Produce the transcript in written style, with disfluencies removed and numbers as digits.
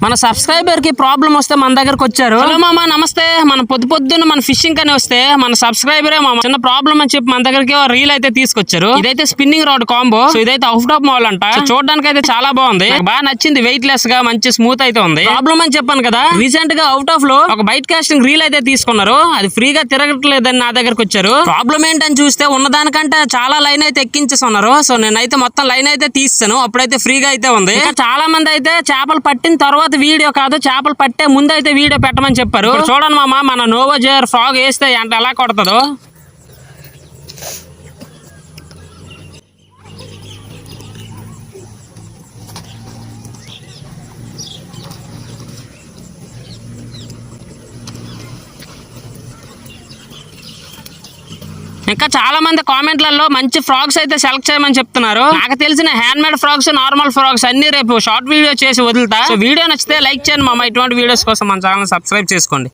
మన సబ్స్క్రైబర్ కి ప్రాబ్లం వస్తే మన దగ్గరకు వచ్చారు. హలో మామ నమస్తే. మన పొద్దున్న మన ఫిషింగ్ కని వస్తే మన సబ్స్క్రైబరే మామ చిన్న ప్రాబ్లం అని చెప్పి మన దగ్గరికి రీల్ అయితే తీసుకొచ్చారు. ఇదైతే స్పిన్నింగ్ రాడ్ కాంబో. సో ఇదైతే అవుట్ ఆఫ్ మోడల్ అంట. చూడడానికి అయితే చాలా బాగుంది, బాగా నచ్చింది. వెయిట్ లెస్ గా మంచి స్మూత్ అయితే ఉంది. ప్రాబ్లం అని చెప్పాను కదా, రీసెంట్ గా అవుట్ ఆఫ్ లో ఒక బైట్ కాస్టింగ్ రీల్ అయితే తీసుకున్నారు. అది ఫ్రీగా తిరగట్లేదని నా దగ్గరకు వచ్చారు. ప్రాబ్లం ఏంటని చూస్తే ఉన్నదానికంటే చాలా లైన్ అయితే ఎక్కించేస్తున్నారు. సో నేనైతే మొత్తం లైన్ అయితే తీస్తాను. అప్పుడైతే ఫ్రీగా అయితే ఉంది. చాలా మంది అయితే చేపలు పట్టిన తర్వాత వీడియో కాదు, చేపలు పట్టే ముందు అయితే వీడియో పెట్టమని చెప్పారు. చూడండి మామ, మన నోవో జేర్ ఫ్రాగ్ వేస్తే అంటే ఎలా కొడుతుందో. ఇంకా చాలా మంది కామెంట్లలో మంచి ఫ్రాగ్స్ అయితే సెలెక్ట్ చేయమని చెప్తున్నారు. నాకు తెలిసిన hand made frogs, normal frogs అన్ని రేపు షార్ట్ వీడియో చేసి వదులుతా. సో వీడియో నచ్చితే లైక్ చేయండి మామ. ఇటువంటి వీడియోస్ కోసం మన ఛానల్ సబ్స్క్రైబ్ చేసుకోండి.